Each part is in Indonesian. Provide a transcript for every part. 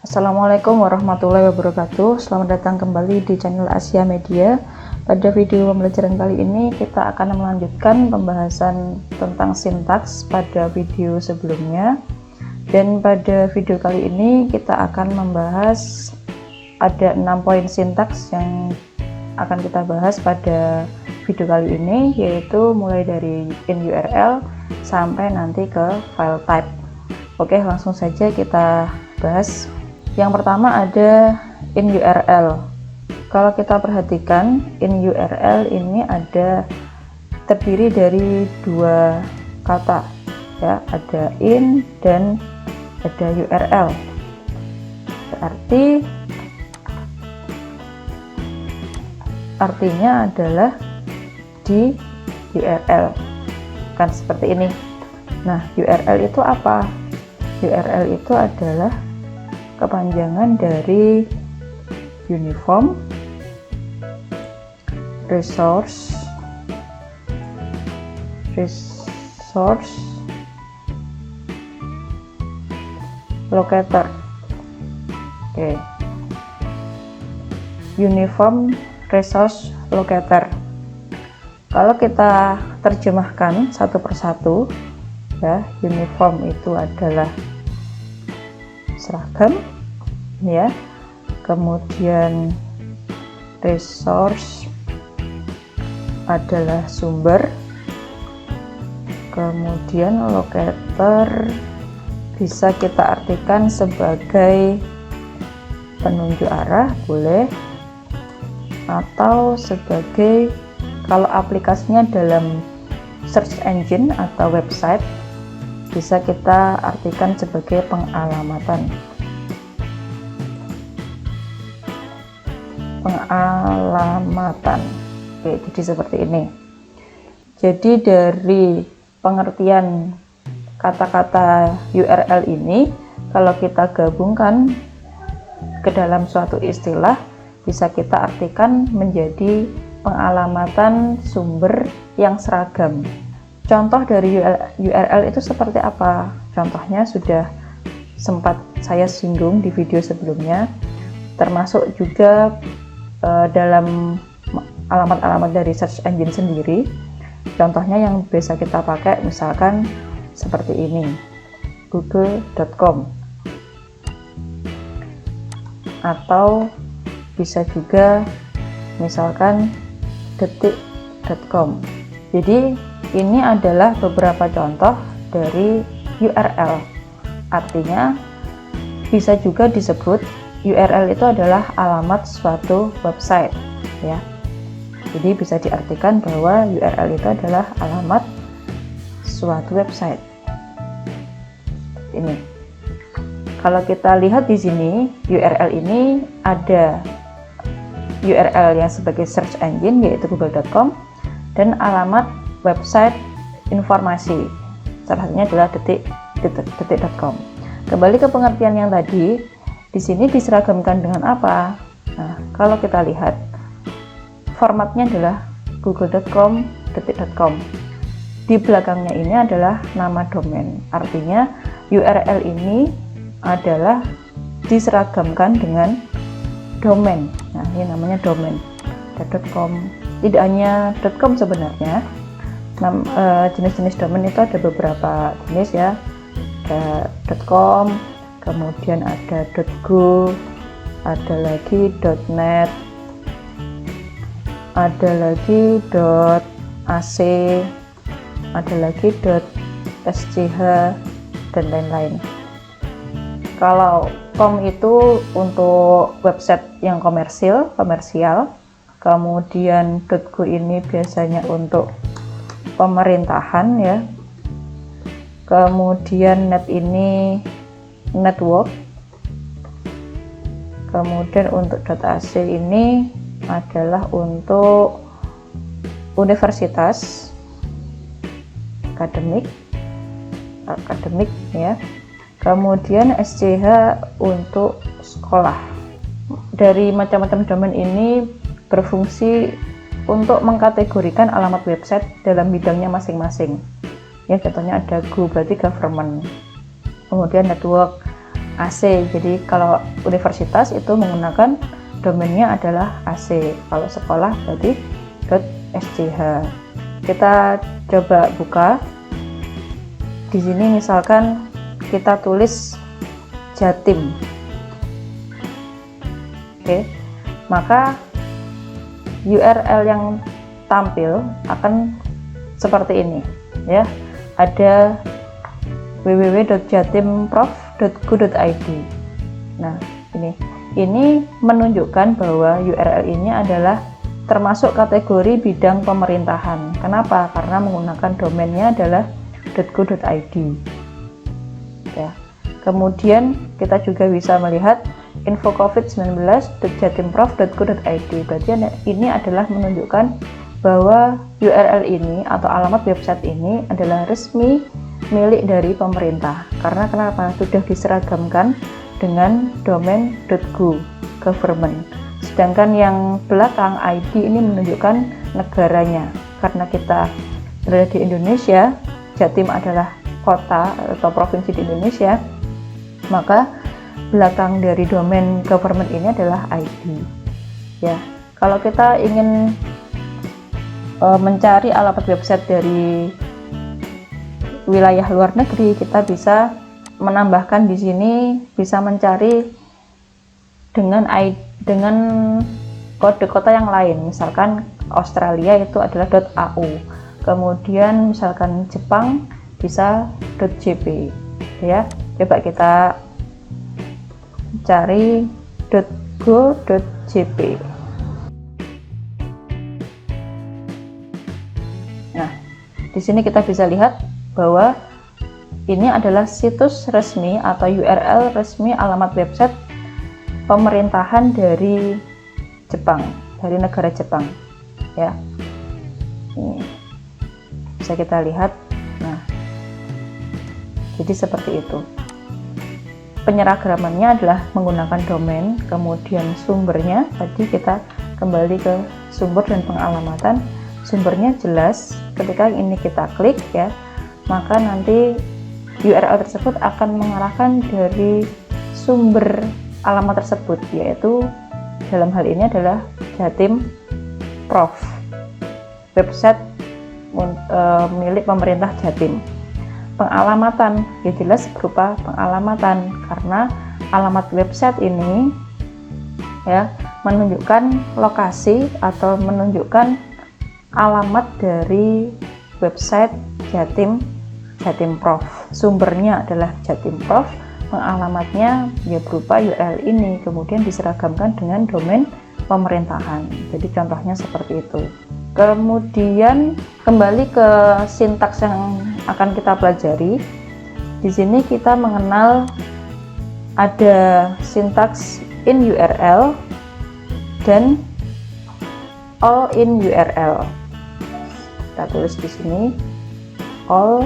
Assalamualaikum warahmatullahi wabarakatuh. Selamat datang kembali di channel Asia Media. Pada video pembelajaran kali ini kita akan melanjutkan pembahasan tentang sintaks pada video sebelumnya. Dan pada video kali ini kita akan membahas ada 6 poin sintaks yang akan kita bahas pada video kali ini, yaitu mulai dari in URL sampai nanti ke file type. Oke, langsung saja kita bahas. Yang pertama ada in URL. Kalau kita perhatikan, in URL ini terdiri dari dua kata, ya, ada in dan ada URL. Artinya adalah di URL, kan seperti ini. Nah, URL itu apa? URL itu adalah kepanjangan dari Uniform Resource Locator. Oke. Uniform Resource Locator. Kalau kita terjemahkan satu persatu, ya, uniform itu adalah seragam, ya. Kemudian resource adalah sumber. Kemudian locator bisa kita artikan sebagai penunjuk arah, boleh, atau sebagai, kalau aplikasinya dalam search engine atau website, bisa kita artikan sebagai pengalamatan. Oke, jadi seperti ini. Jadi dari pengertian kata-kata URL ini, kalau kita gabungkan ke dalam suatu istilah, bisa kita artikan menjadi pengalamatan sumber yang seragam. Contoh dari URL itu seperti apa? Contohnya sudah sempat saya singgung di video sebelumnya, termasuk juga dalam alamat-alamat dari search engine sendiri. Contohnya yang biasa kita pakai misalkan seperti ini, google.com, atau bisa juga misalkan detik.com. Jadi ini adalah beberapa contoh dari URL. Artinya bisa juga disebut URL itu adalah alamat suatu website, ya. Jadi bisa diartikan bahwa URL itu adalah alamat suatu website. Ini. Kalau kita lihat di sini, URL ini ada URL yang sebagai search engine yaitu google.com dan alamat website informasi, salah satunya adalah detik.com. Kembali ke pengertian yang tadi, di sini diseragamkan dengan apa? Nah, kalau kita lihat formatnya adalah google.com, detik.com. Di belakangnya ini adalah nama domain. Artinya URL ini adalah diseragamkan dengan domain. Nah, ini namanya domain. .com. Tidak hanya .com sebenarnya. Jenis-jenis domain itu ada beberapa jenis, ya. Ada .com, kemudian ada .go, ada lagi .net, ada lagi .ac, ada lagi .sch, dan lain-lain. Kalau com itu untuk website yang komersial, kemudian .go ini biasanya untuk pemerintahan, ya. Kemudian net ini network. Kemudian untuk .ac ini adalah untuk universitas, akademik, ya. Kemudian sch untuk sekolah. Dari macam-macam domain ini berfungsi untuk mengkategorikan alamat website dalam bidangnya masing-masing. Ya, contohnya ada go berarti government, kemudian network AC. Jadi kalau universitas itu menggunakan domainnya adalah AC. Kalau sekolah berarti .sch. Kita coba buka. Di sini misalkan kita tulis Jatim. Oke. Maka URL yang tampil akan seperti ini ya. Ada www.jatimprof.go.id. Nah, ini menunjukkan bahwa URL ini adalah termasuk kategori bidang pemerintahan. Kenapa? Karena menggunakan domainnya adalah .go.id. Ya. Kemudian kita juga bisa melihat info covid19.jatimprof.go.id. Berarti ini adalah menunjukkan bahwa URL ini atau alamat website ini adalah resmi milik dari pemerintah. Karena kenapa? Sudah diseragamkan dengan domain .go, government. Sedangkan yang belakang ID ini menunjukkan negaranya. Karena kita berada di Indonesia, Jatim adalah kota atau provinsi di Indonesia, maka belakang dari domain government ini adalah ID. Ya, kalau kita ingin mencari alamat website dari wilayah luar negeri, kita bisa menambahkan di sini, bisa mencari dengan kode kota yang lain. Misalkan Australia itu adalah .au. Kemudian misalkan Jepang bisa .jp. Ya, coba kita cari .go.jp. Nah, di sini kita bisa lihat bahwa ini adalah situs resmi atau URL resmi alamat website pemerintahan dari Jepang, dari negara Jepang. Ya, ini bisa kita lihat. Nah, jadi seperti itu. Penyeragamannya adalah menggunakan domain, kemudian sumbernya tadi kita kembali ke sumber dan pengalamatan. Sumbernya jelas, ketika ini kita klik ya, maka nanti URL tersebut akan mengarahkan dari sumber alamat tersebut, yaitu dalam hal ini adalah Jatim Prof, website milik pemerintah Jatim. Pengalamatan ya jelas berupa pengalamatan, karena alamat website ini ya menunjukkan lokasi atau menunjukkan alamat dari website Jatim Prof. Sumbernya adalah Jatim Prof, pengalamatnya ya berupa URL ini, kemudian diseragamkan dengan domain pemerintahan. Jadi contohnya seperti itu. Kemudian kembali ke sintaks yang akan kita pelajari. Di sini kita mengenal ada sintaks in URL dan all in URL. Kita tulis di sini all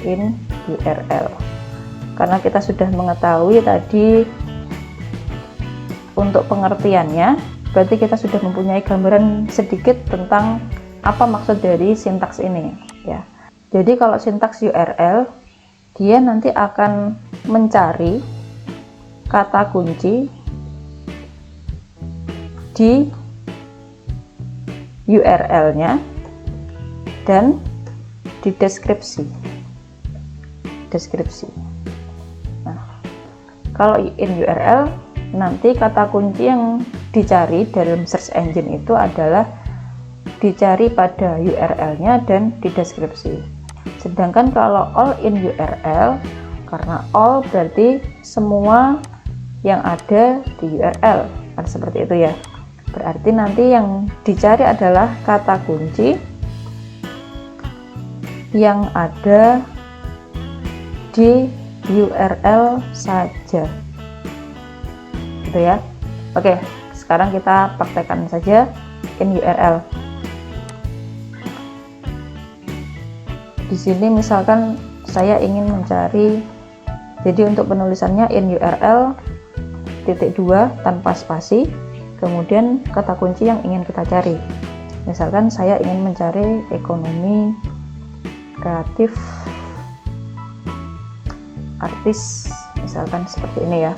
in URL. Karena kita sudah mengetahui tadi untuk pengertiannya, berarti kita sudah mempunyai gambaran sedikit tentang apa maksud dari sintaks ini ya. Jadi kalau sintaks URL, dia nanti akan mencari kata kunci di URL-nya dan di deskripsi. Nah, kalau in URL, nanti kata kunci yang dicari dalam search engine itu adalah dicari pada URL-nya dan di deskripsi. Sedangkan kalau all in URL, karena all berarti semua yang ada di URL, kan seperti itu ya. Berarti nanti yang dicari adalah kata kunci yang ada di URL saja, gitu ya. Oke, sekarang kita praktekkan saja in URL. Di sini misalkan saya ingin mencari, jadi untuk penulisannya in URL .2 tanpa spasi, kemudian kata kunci yang ingin kita cari. Misalkan saya ingin mencari ekonomi kreatif artis misalkan seperti ini ya.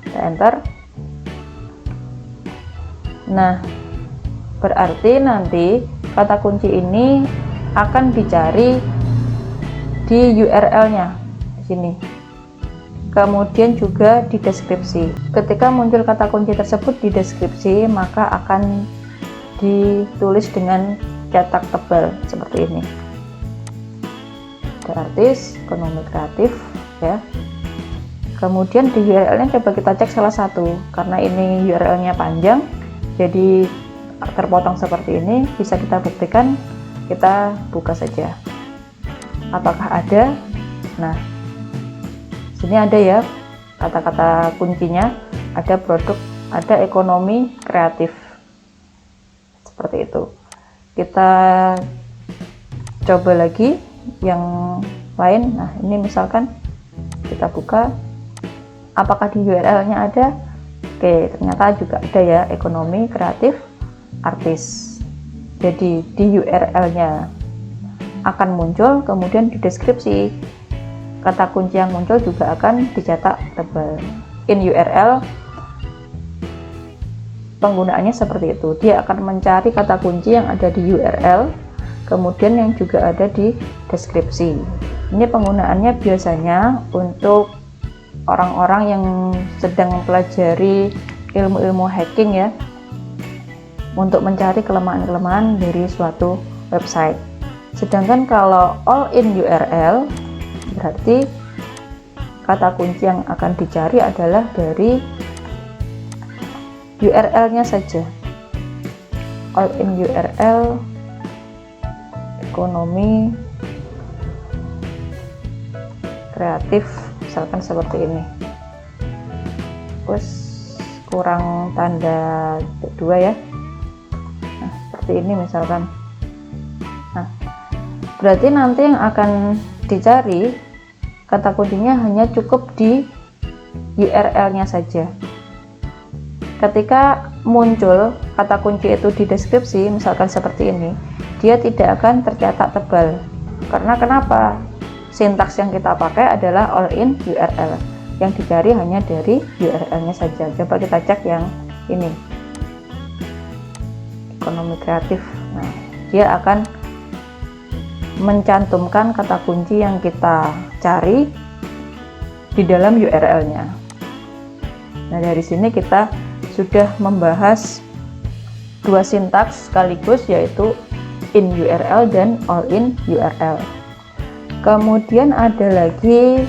Kita enter. Nah, berarti nanti kata kunci ini akan dicari di URL-nya di sini. Kemudian juga di deskripsi. Ketika muncul kata kunci tersebut di deskripsi, maka akan ditulis dengan cetak tebal seperti ini. Ada artis, ekonomi kreatif ya. Kemudian di URL-nya coba kita cek salah satu, karena ini URL-nya panjang, jadi terpotong seperti ini. Bisa kita buktikan, kita buka saja apakah ada. Nah, sini ada ya kata-kata kuncinya, ada produk, ada ekonomi kreatif, seperti itu. Kita coba lagi yang lain. Nah, ini misalkan kita buka, apakah di URL-nya ada? Oke, ternyata juga ada ya, ekonomi kreatif artis. Jadi di URL-nya akan muncul, kemudian di deskripsi kata kunci yang muncul juga akan dicetak tebal. In URL penggunaannya seperti itu, dia akan mencari kata kunci yang ada di URL, kemudian yang juga ada di deskripsi. Ini penggunaannya biasanya untuk orang-orang yang sedang mempelajari ilmu-ilmu hacking ya, untuk mencari kelemahan-kelemahan dari suatu website. Sedangkan kalau all in URL, berarti kata kunci yang akan dicari adalah dari URL-nya saja. All in URL, ekonomi kreatif, misalkan seperti ini. Terus kurang tanda kedua ya. Nah, seperti ini misalkan. Nah, berarti nanti yang akan dicari kata kuncinya hanya cukup di URL-nya saja. Ketika muncul kata kunci itu di deskripsi, misalkan seperti ini, dia tidak akan tercetak tebal. Karena kenapa? Sintaks yang kita pakai adalah all in URL. Yang dicari hanya dari URL-nya saja. Coba kita cek yang ini, ekonomi kreatif. Nah, dia akan mencantumkan kata kunci yang kita cari di dalam URL-nya. Nah, dari sini kita sudah membahas dua sintaks sekaligus, yaitu in URL dan all in URL. Kemudian ada lagi,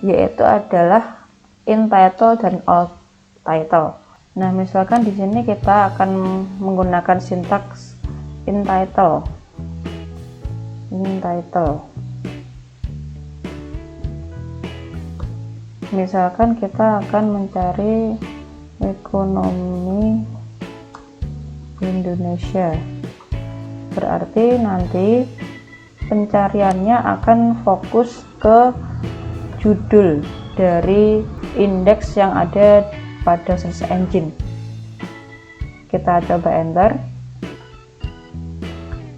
yaitu adalah in title dan all title. Nah, misalkan di sini kita akan menggunakan sintaks in title. Misalkan kita akan mencari ekonomi Indonesia, berarti nanti pencariannya akan fokus ke judul dari indeks yang ada pada search engine. Kita coba enter.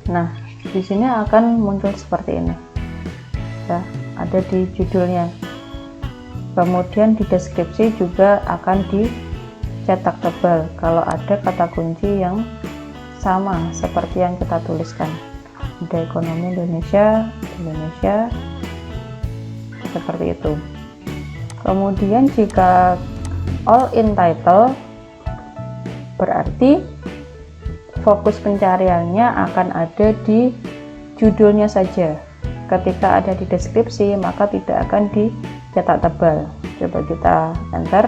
Nah, di sini akan muncul seperti ini ya, ada di judulnya. Kemudian di deskripsi juga akan dicetak tebal kalau ada kata kunci yang sama seperti yang kita tuliskan. Ada ekonomi Indonesia seperti itu. Kemudian jika all in title, berarti fokus pencariannya akan ada di judulnya saja. Ketika ada di deskripsi, maka tidak akan dicetak tebal. Coba kita enter.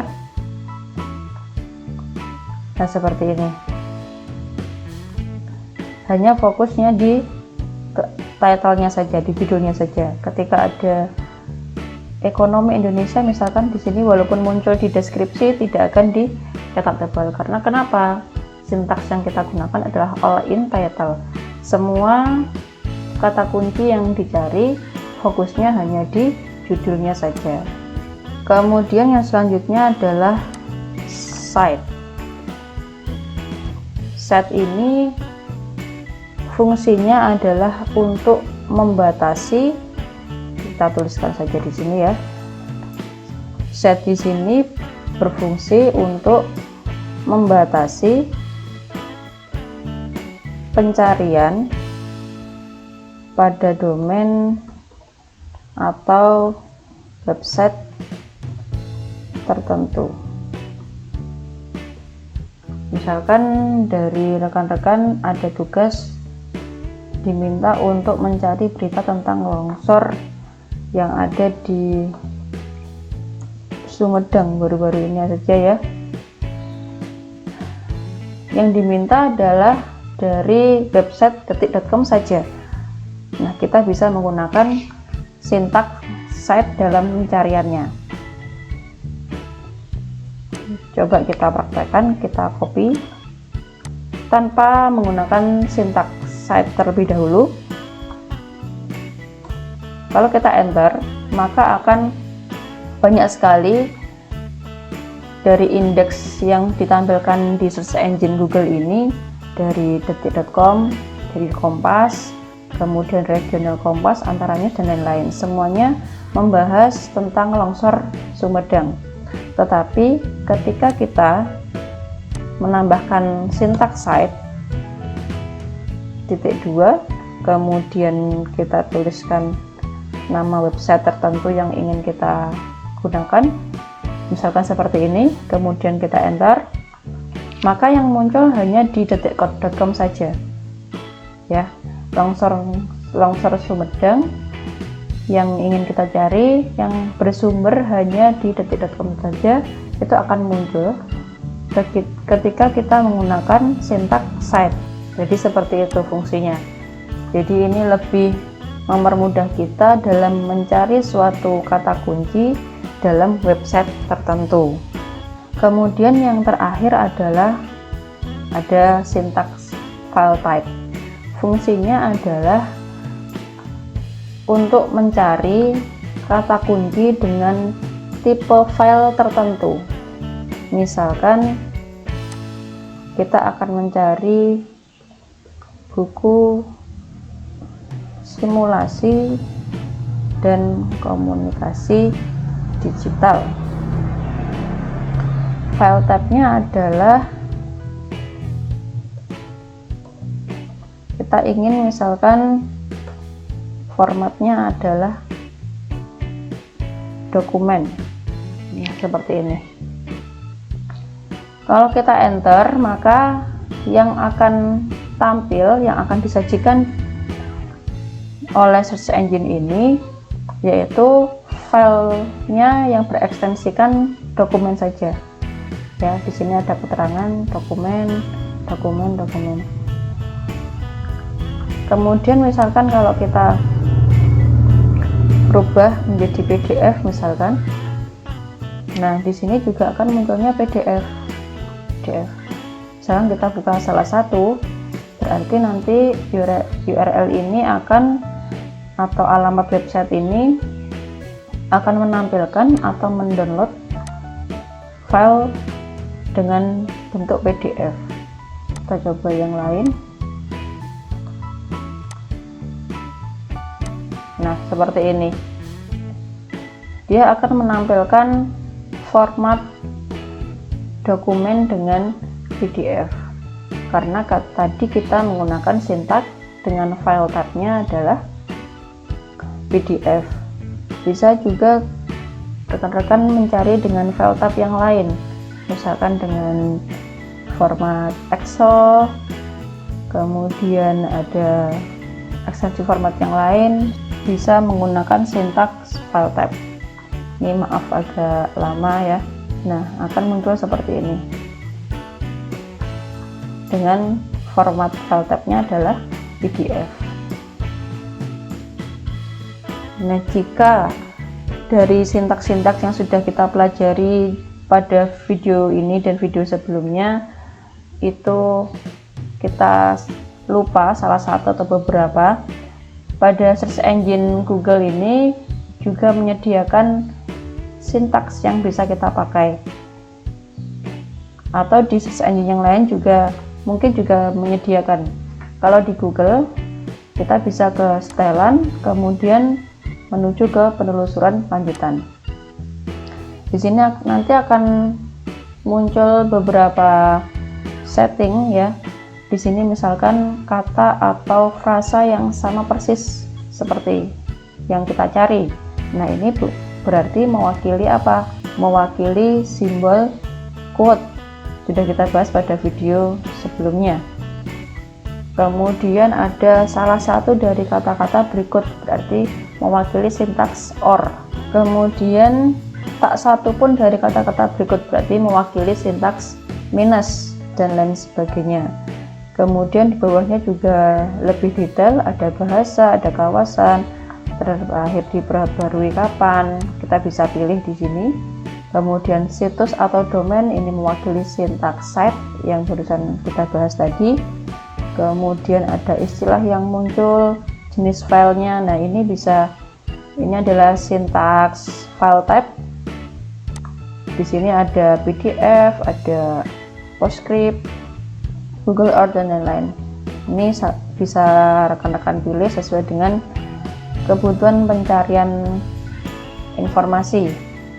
Nah, seperti ini. Hanya fokusnya di title-nya saja, di judulnya saja. Ketika ada ekonomi Indonesia misalkan di sini, walaupun muncul di deskripsi, tidak akan dicetak tebal. Karena kenapa? Sintaks yang kita gunakan adalah all in title. Semua kata kunci yang dicari fokusnya hanya di judulnya saja. Kemudian yang selanjutnya adalah site. Site ini fungsinya adalah untuk membatasi, kita tuliskan saja di sini ya, set di sini berfungsi untuk membatasi pencarian pada domain atau website tertentu. Misalkan dari rekan-rekan ada tugas diminta untuk mencari berita tentang longsor yang ada di Sumedang baru-baru ini saja ya. Yang diminta adalah dari website detik.com saja. Nah, kita bisa menggunakan sintaks site dalam pencariannya. Coba kita praktekkan, kita copy tanpa menggunakan sintaks site terlebih dahulu. Kalau kita enter, maka akan banyak sekali dari indeks yang ditampilkan di search engine Google ini, dari detik.com, dari Kompas, kemudian regional Kompas, antaranya dan lain-lain. Semuanya membahas tentang longsor Sumedang. Tetapi ketika kita menambahkan sintaks site .2, kemudian kita tuliskan nama website tertentu yang ingin kita gunakan, misalkan seperti ini, kemudian kita enter, maka yang muncul hanya di detik.com saja ya. Longsor Sumedang yang ingin kita cari, yang bersumber hanya di detik.com saja, itu akan muncul ketika kita menggunakan sintaks site. Jadi seperti itu fungsinya. Jadi ini lebih mempermudah kita dalam mencari suatu kata kunci dalam website tertentu. Kemudian yang terakhir adalah ada sintaks file type. Fungsinya adalah untuk mencari kata kunci dengan tipe file tertentu. Misalkan kita akan mencari buku simulasi dan komunikasi digital. File type-nya adalah kita ingin misalkan formatnya adalah dokumen ya, seperti ini. Kalau kita enter, maka yang akan tampil, yang akan disajikan oleh search engine ini yaitu filenya yang berekstensikan dokumen saja ya. Di sini ada keterangan dokumen. Kemudian misalkan kalau kita berubah menjadi PDF misalkan, nah di sini juga akan munculnya PDF. Misalkan kita buka salah satu, berarti nanti URL ini akan, atau alamat website ini akan menampilkan atau mendownload file dengan bentuk PDF. Kita coba yang lain. Nah, seperti ini. Dia akan menampilkan format dokumen dengan PDF. Karena tadi kita menggunakan sintaks dengan file type-nya adalah PDF. Bisa juga rekan-rekan mencari dengan file type yang lain, misalkan dengan format Excel, kemudian ada ekstensi format yang lain, bisa menggunakan sintaks file type. Ini maaf agak lama ya. Nah, akan muncul seperti ini dengan format file type-nya adalah PDF. Nah, jika dari sintaks-sintaks yang sudah kita pelajari pada video ini dan video sebelumnya itu kita lupa salah satu atau beberapa, pada search engine Google ini juga menyediakan sintaks yang bisa kita pakai, atau di search engine yang lain juga mungkin juga menyediakan. Kalau di Google kita bisa ke setelan, kemudian menuju ke penelusuran lanjutan. Di sini nanti akan muncul beberapa setting ya. Di sini misalkan kata atau frasa yang sama persis seperti yang kita cari. Nah, ini berarti mewakili apa? Mewakili simbol quote. Sudah kita bahas pada video sebelumnya. Kemudian ada salah satu dari kata-kata berikut, berarti mewakili sintaks OR. Kemudian tak satu pun dari kata-kata berikut, berarti mewakili sintaks minus dan lain sebagainya. Kemudian di bawahnya juga lebih detail, ada bahasa, ada kawasan, terakhir diperbarui kapan, kita bisa pilih di sini. Kemudian situs atau domain, ini mewakili sintaks site yang barusan kita bahas tadi. Kemudian ada istilah yang muncul, jenis filenya. Nah, ini adalah sintaks file type. Di sini ada PDF, ada PostScript, Google Earth dan lain-lain. Ini bisa rekan-rekan pilih sesuai dengan kebutuhan pencarian informasi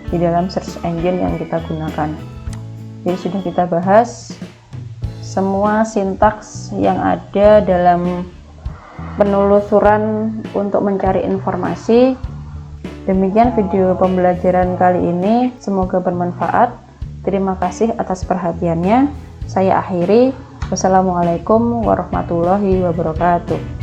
di dalam search engine yang kita gunakan. Jadi sudah kita bahas semua sintaks yang ada dalam penelusuran untuk mencari informasi. Demikian video pembelajaran kali ini, semoga bermanfaat. Terima kasih atas perhatiannya. Saya akhiri. Wassalamualaikum warahmatullahi wabarakatuh.